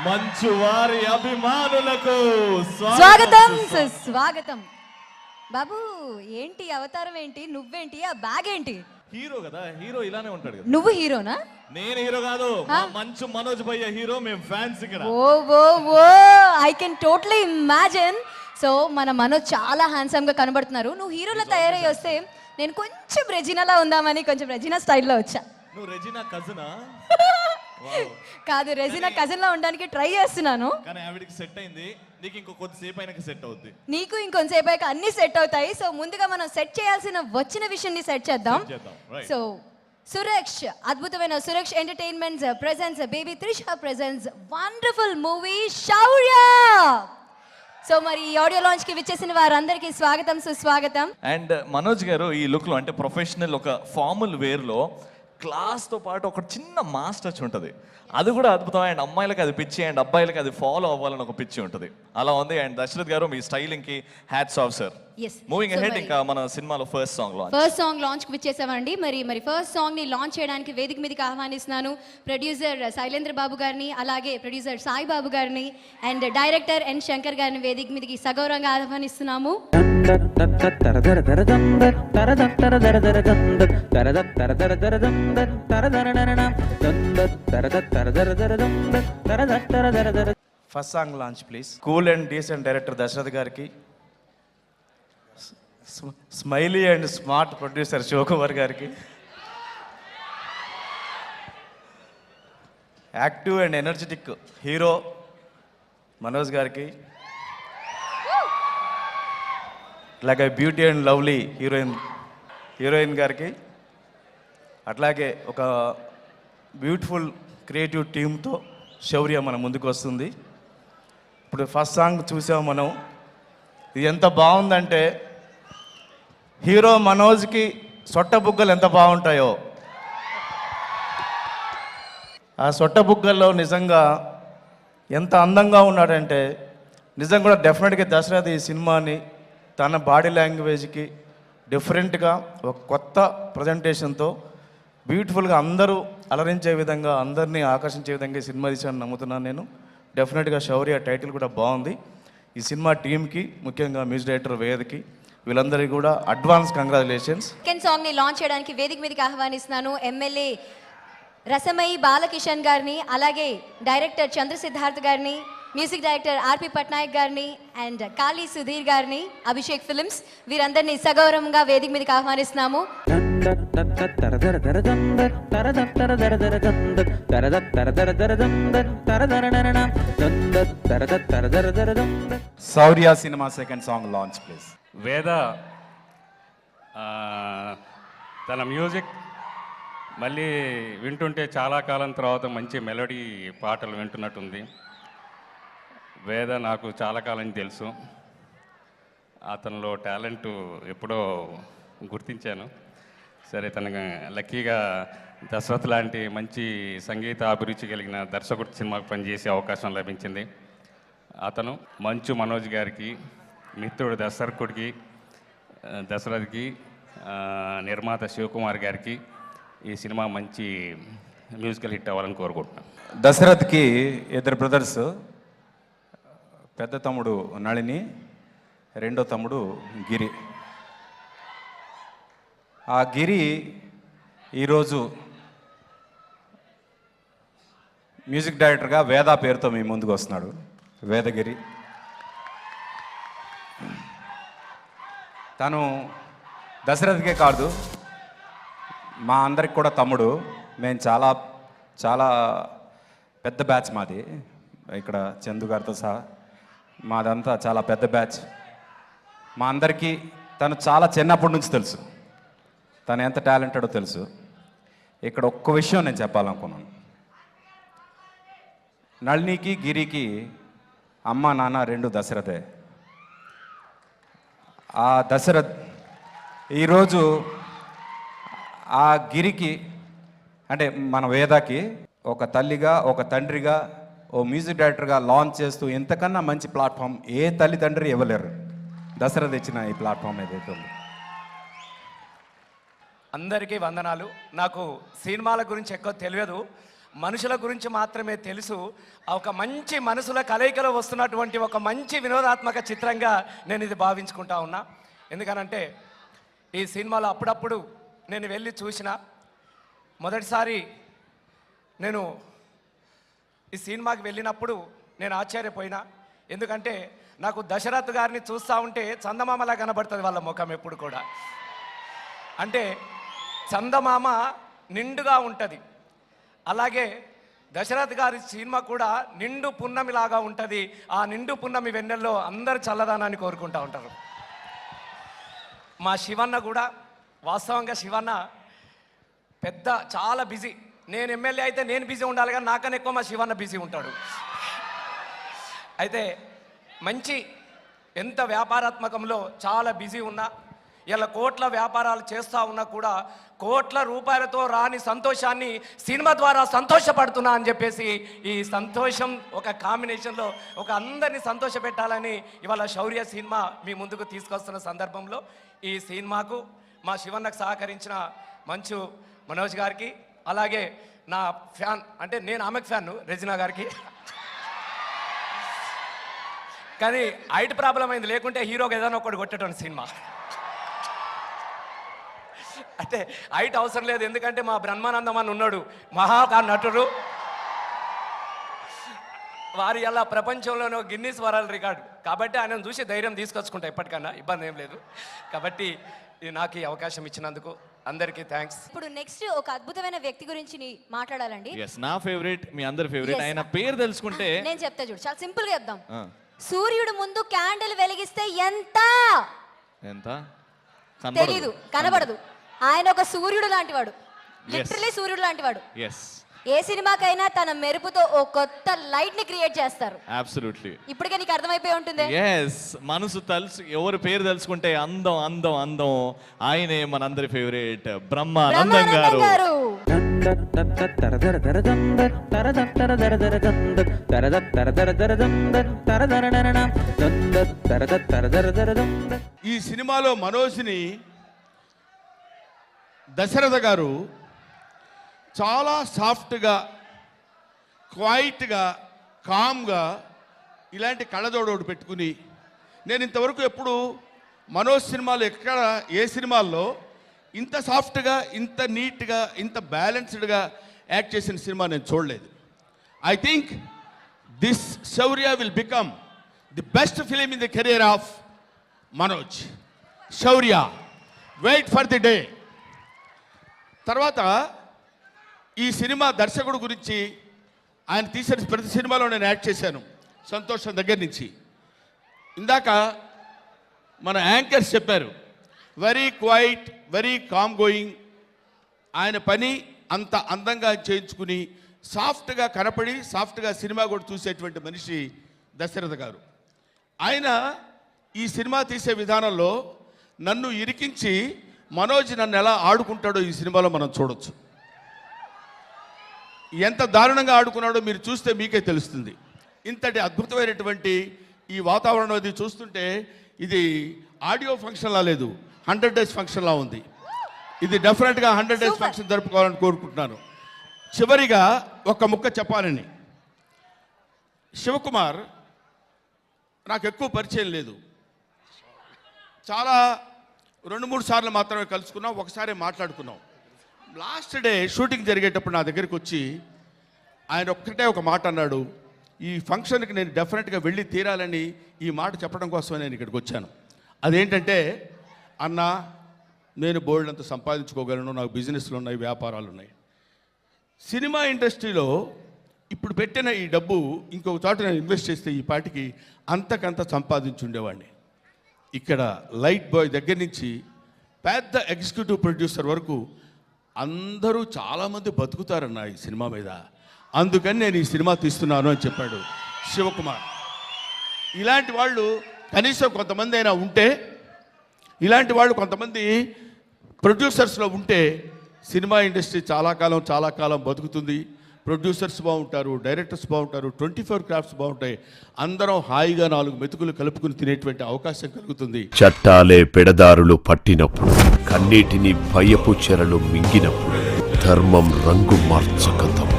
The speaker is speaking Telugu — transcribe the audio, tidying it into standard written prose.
మంచు వారి అభిమానులకు స్వాగతం సుస్వాగతం. బాబు ఏంటి అవతారం ఏంటి, నువ్వేంటి, ఆ బ్యాగ్ ఏంటి? హీరో కదా, హీరో ఇలానే ఉంటాడు కదా. నువ్వు హీరోనా? నేను హీరో కాదు, మంచు మనోజ్ భయ్య హీరో, మేము ఫ్యాన్స్ ఇక్కడ. Oh oh oh I can totally imagine. So మన మనోజ్ చాలా హ్యాండ్సమ్ గా కనబడుతున్నారు. నువ్వు హీరోలా తయారై వస్తే నేను కొంచెం రెజినాలా ఉందామని కొంచెం రెజినా స్టైల్లో వచ్చా. నువ్వు రెజినా కజినా? కాదు, రెజినా కజిన్ లా ఉండడానికి ట్రై చేస్తున్నాను. కానీ ఆవిడకి సెట్ అయింది, నీకు ఇంకో కొద్దిసేపు అయినాక సెట్ అవుద్ది. నీకు ఇంకొంతసేపు అయ్యాక అన్ని సెట్ అవుతాయి. సో ముందుగా మనం సెట్ చేయాల్సిన వచ్చిన విషయాన్ని సెట్ చేద్దాం. సో సురేష్, అద్భుతమైన Suresh Entertainments presents baby Trisha presents wonderful movie Shourya. So మరి ఈ ఆడియో లాంచ్ కి విచ్చేసిన వారందరికీ స్వాగతం సుస్వాగతం. అండ్ మనోజ్ గారు ఈ లుక్ లో అంటే ప్రొఫెషనల్ ఒక ఫార్మల్ వేర్ లో క్లాస్ తో పాటు ఒక చిన్న మాస్ టచ్ ఉంటుంది. అది కూడా అద్భుతం. అండ్ అమ్మాయిలకి అది పిచ్చి, అండ్ అబ్బాయిలకి అది ఫాలో అవ్వాలని ఒక పిచ్చి ఉంటుంది. అలా ఉంది. అండ్ దశరథ్ గారు మీ స్టైలింగ్ కి hats off sir. Moving ahead, ఇంకా మన సినిమాలో ఫస్ట్ సాంగ్ లాంచ్ కి విచ్చేసామండి. మరి ఫస్ట్ సాంగ్ ని లాంచ్ చేయడానికి వేదిక మీదకి ఆహ్వానిస్తున్నాను ప్రొడ్యూసర్ శైలేంద్ర బాబు గారిని, అలాగే ప్రొడ్యూసర్ సాయి బాబు గారిని అండ్ డైరెక్టర్ ఎన్ శంకర్ గారిని వేదిక మీదకి సగౌరవంగా ఆహ్వానిస్తున్నాము. First song launch please. Cool and decent director Dasarath గారికి, smiley and smart producer Shivakumar గారికి, active and energetic hero Manoj గారికి, అట్లాగే బ్యూటీ అండ్ లవ్లీ హీరోయిన్ గారికి, అట్లాగే ఒక బ్యూటిఫుల్ క్రియేటివ్ టీమ్తో శౌర్య మన ముందుకు వస్తుంది. ఇప్పుడు ఫస్ట్ సాంగ్ చూసాం మనం. ఇది ఎంత బాగుందంటే హీరో మనోజ్కి సొట్ట బుగ్గలు ఎంత బాగుంటాయో, ఆ సొట్ట బుగ్గల్లో నిజంగా ఎంత అందంగా ఉన్నాడంటే నిజంగా కూడా డెఫినెట్గా దశరథ్ ఈ సినిమాని తన బాడీ లాంగ్వేజ్కి డిఫరెంట్గా ఒక కొత్త ప్రజెంటేషన్తో బ్యూటిఫుల్గా అందరూ అలరించే విధంగా, అందరినీ ఆకర్షించే విధంగా ఈ సినిమా తీసాను నమ్ముతున్నాను నేను. డెఫినెట్గా శౌర్య టైటిల్ కూడా బాగుంది. ఈ సినిమా టీంకి, ముఖ్యంగా మ్యూజిక్ డైరెక్టర్ వేదకి, వీళ్ళందరికీ కూడా అడ్వాన్స్ కంగ్రాచులేషన్స్. సెకండ్ సాంగ్ ని లాంచ్ చేయడానికి వేదిక మీదకి ఆహ్వానిస్తున్నాను ఎమ్మెల్యే రసమయి బాలకిషన్ గారిని, అలాగే డైరెక్టర్ చంద్ర సిద్ధార్థ్ గారిని, మ్యూజిక్ డైరెక్టర్ ఆర్పి పట్నాయక్ గారిని అండ్ కాళీ సుధీర్ గారిని, అభిషేక్ ఫిల్మ్స్, వీరందరినీ సగౌరవంగా వేదిక మీదకి ఆహ్వానిస్తున్నాము. Shourya cinema second song launch please. Veda తన మ్యూజిక్ మళ్ళీ వింటుంటే చాలా కాలం తర్వాత మంచి మెలోడీ పాటలు వింటున్నట్టుంది. వేద నాకు చాలా కాలం తెలుసు. అతనిలో టాలెంట్ ఎప్పుడో గుర్తించాను. సరే, తనకు లక్కీగా దశరథ్ లాంటి మంచి సంగీత అభిరుచి కలిగిన దర్శకుడు సినిమాకు పనిచేసే అవకాశం లభించింది. అతను మంచు మనోజ్ గారికి, మిత్రుడు దర్శకుడికి, దశరథ్కి, నిర్మాత శివకుమార్ గారికి ఈ సినిమా మంచి మ్యూజికల్ హిట్ అవ్వాలని కోరుకుంటున్నాను. దశరథ్కి ఇద్దరు బ్రదర్స్, పెద్ద తమ్ముడు నళిని, రెండో తమ్ముడు గిరి. ఆ గిరి ఈరోజు మ్యూజిక్ డైరెక్టర్గా వేద పేరుతో మీ ముందుకు వస్తున్నాడు. వేదగిరి తను దశరథ్కే కాదు, మా అందరికి కూడా తమ్ముడు. మేము చాలా చాలా పెద్ద బ్యాచ్ మాది, ఇక్కడ చందు గారితో సహా మాదంతా చాలా పెద్ద బ్యాచ్. మా అందరికీ తను చాలా చిన్నప్పటి నుంచి తెలుసు, తను ఎంత టాలెంటెడో తెలుసు. ఇక్కడ ఒక్క విషయం నేను చెప్పాలనుకున్నాను. నళినికి, గిరికి అమ్మ నాన్న రెండు దశరథే. ఆ దశరథ్ ఈరోజు ఆ గిరికి అంటే మన వేదకి ఒక తల్లిగా, ఒక తండ్రిగా, ఓ మ్యూజిక్ డైరెక్టర్గా లాంచ్ చేస్తూ ఇంతకన్నా మంచి ప్లాట్ఫామ్ ఏ తల్లిదండ్రి ఇవ్వలేరు. దశరథ్ ఇచ్చిన ఈ ప్లాట్ఫామ్ ఏదైతే ఉంది. అందరికీ వందనాలు. నాకు సినిమాల గురించి ఎక్కువ తెలియదు. మనుషుల గురించి మాత్రమే తెలుసు. ఒక మంచి మనసుల కలయికలో వస్తున్నటువంటి ఒక మంచి వినోదాత్మక చిత్రంగా నేను ఇది భావించుకుంటా ఉన్నా. ఎందుకనంటే ఈ సినిమాలో అప్పుడప్పుడు నేను వెళ్ళి చూసిన మొదటిసారి నేను ఈ సినిమాకి వెళ్ళినప్పుడు నేను ఆశ్చర్యపోయినా. ఎందుకంటే నాకు దశరథ్ గారిని చూస్తూ ఉంటే చందమామలా కనబడుతుంది వాళ్ళ ముఖం ఎప్పుడు కూడా. అంటే చందమామ నిండుగా ఉంటుంది, అలాగే దశరథ్ గారి సినిమా కూడా నిండు పున్నమిలాగా ఉంటుంది. ఆ నిండు పున్నమి వెన్నెల్లో అందరు చల్లదానాన్ని కోరుకుంటూ ఉంటారు. మా శివన్న కూడా వాస్తవంగా శివన్న పెద్ద చాలా బిజీ. నేను ఎమ్మెల్యే అయితే నేను బిజీ ఉండాలి, కానీ నాకన్నా ఎక్కువ మా శివన్న బిజీ ఉంటాడు. అయితే మంచి ఎంత వ్యాపారాత్మకంలో చాలా బిజీ ఉన్నా, ఇలా కోట్ల వ్యాపారాలు చేస్తూ ఉన్నా కూడా కోట్ల రూపాయలతో రాని సంతోషాన్ని సినిమా ద్వారా సంతోషపడుతున్నా అని చెప్పేసి ఈ సంతోషం ఒక కాంబినేషన్లో ఒక అందరినీ సంతోషపెట్టాలని ఇవాళ శౌర్య సినిమా మీ ముందుకు తీసుకొస్తున్న సందర్భంలో ఈ సినిమాకు మా శివన్నకు సహకరించిన మంచు మనోజ్ గారికి, అలాగే నా ఫ్యాన్ అంటే నేను ఆమెకు ఫ్యాన్ రెజినా గారికి, కానీ హైట్ ప్రాబ్లం అయింది, లేకుంటే హీరోకి ఏదైనా ఒకటి కొట్టేటోని సినిమా. అంటే హైట్ అవసరం లేదు, ఎందుకంటే మా బ్రహ్మానందం అని ఉన్నాడు మహా నటుడు, వారి అలా ప్రపంచంలోనే గిన్నీస్ వరల్డ్ రికార్డు. కాబట్టి ఆయనను చూసి ధైర్యం తీసుకొచ్చుకుంటా ఎప్పటికన్నా, ఇబ్బంది ఏం లేదు. కాబట్టి నాకు ఈ అవకాశం ఇచ్చినందుకు అందరికీ థ్యాంక్స్. ఇప్పుడు నెక్స్ట్ ఒక అద్భుతమైన వ్యక్తి గురించి మాట్లాడాలండి. నా ఫేవరెట్, మీ అందరి ఫేవరెట్. ఆయన పేరు తెలుసుకుంటే నేను చెప్తా చూడు, చాలా సింపుల్ గా చెప్దాం. ఆ, సూర్యుడు ముందు క్యాండిల్ వెలిగిస్తే ఎంత ఎంత తెలీదు, కనబడదు. ఆయన ఒక సూర్యుడు లాంటివాడు, లిటరలీ సూర్యుడు లాంటివాడు. ఎస్, ఏ సినిమాకైనా తన మెరుపుతో ఓ కొత్త లైట్ ని క్రియేట్ చేస్తారు. అబ్సల్యూట్లీ. ఇప్పటికే నీకు అర్థమైపోయి ఉంటుంది. ఎస్, మనసు తెలుసు, ఎవరి పేరు తెలుసుకుంటే అందం అందం అందం. ఆయనే మనందరి ఫేవరెట్ బ్రహ్మానందం గారు. ఈ సినిమాలో మనోజ్ని దశరథ గారు చాలా సాఫ్ట్గా, క్వైట్గా, కామ్గా ఇలాంటి కళ్ళజోడు పెట్టుకుని, నేను ఇంతవరకు ఎప్పుడు మనోజ్ సినిమాలు ఎక్కడ ఏ సినిమాల్లో ఇంత సాఫ్ట్గా, ఇంత నీట్గా, ఇంత బ్యాలెన్స్డ్గా యాక్ట్ చేసిన సినిమా నేను చూడలేదు. I think this Shaurya will become the best film in the career of Manoj. Shaurya, wait for the day. తర్వాత ఈ సినిమా దర్శకుడు గురించి, ఆయన తీసిన ప్రతి సినిమాలో నేను యాక్ట్ చేశాను సంతోషం దగ్గర నుంచి. ఇందాక మన యాంకర్స్ చెప్పారు, very quiet, very calm going. ఆయన పని అంత అందంగా చేయించుకుని సాఫ్ట్గా కనపడి సాఫ్ట్గా సినిమా కూడా చూసేటువంటి మనిషి దశరథ గారు. ఆయన ఈ సినిమా తీసే విధానంలో నన్ను ఇరికించి మనోజ్ నన్ను ఎలా ఆడుకుంటాడో ఈ సినిమాలో మనం చూడొచ్చు. ఎంత దారుణంగా ఆడుకున్నాడో మీరు చూస్తే మీకే తెలుస్తుంది. ఇంతటి అద్భుతమైనటువంటి ఈ వాతావరణం అది చూస్తుంటే ఇది ఆడియో ఫంక్షన్లా లేదు, 100 days ఫంక్షన్లా ఉంది. ఇది డెఫినెట్గా 100 days ఫంక్షన్ జరుపుకోవాలని కోరుకుంటున్నాను. చివరిగా ఒక ముక్క చెప్పాలని, శివకుమార్ నాకు ఎక్కువ పరిచయం లేదు, చాలా 2-3 సార్లు మాత్రమే కలుసుకున్నాం, ఒకసారి మాట్లాడుకున్నాం. లాస్ట్ డే షూటింగ్ జరిగేటప్పుడు నా దగ్గరికి వచ్చి ఆయన ఒక్కటే ఒక మాట అన్నాడు, ఈ ఫంక్షన్కి నేను డెఫినెట్గా వెళ్ళి తీరాలని ఈ మాట చెప్పడం కోసమే నేను ఇక్కడికి వచ్చాను. అదేంటంటే, అన్న నేను బోల్డ్ అంత సంపాదించుకోగలను, నాకు బిజినెస్లు ఉన్నాయి, వ్యాపారాలు ఉన్నాయి. సినిమా ఇండస్ట్రీలో ఇప్పుడు పెట్టిన ఈ డబ్బు ఇంకొక చోట నేను ఇన్వెస్ట్ చేస్తే ఈ పాటికి అంతకంత సంపాదించుండేవాడిని. ఇక్కడ లైట్ బాయ్ దగ్గర నుంచి పెద్ద ఎగ్జిక్యూటివ్ ప్రొడ్యూసర్ వరకు అందరూ చాలామంది బతుకుతారన్న ఈ సినిమా మీద, అందుకని నేను ఈ సినిమా తీస్తున్నాను అని చెప్పాడు శివకుమార్. ఇలాంటి వాళ్ళు కనీసం కొంతమంది అయినా ఉంటే, ఇలాంటి వాళ్ళు కొంతమంది ప్రొడ్యూసర్స్లో ఉంటే సినిమా ఇండస్ట్రీ చాలా కాలం బతుకుతుంది. ప్రొడ్యూసర్స్ బాగుంటారు, డైరెక్టర్స్ బాగుంటారు, 24 క్రాఫ్ట్స్ బాగుంటాయి. అందరం హాయిగా 4 మెతుకులు కలుపుకుని తినేటువంటి అవకాశం కలుగుతుంది. చట్టాలే పెడదారులు పట్టినప్పుడు, కన్నీటిని భయపు చెరలు మింగినప్పుడు, ధర్మం రంగు మార్చక తప్పదు.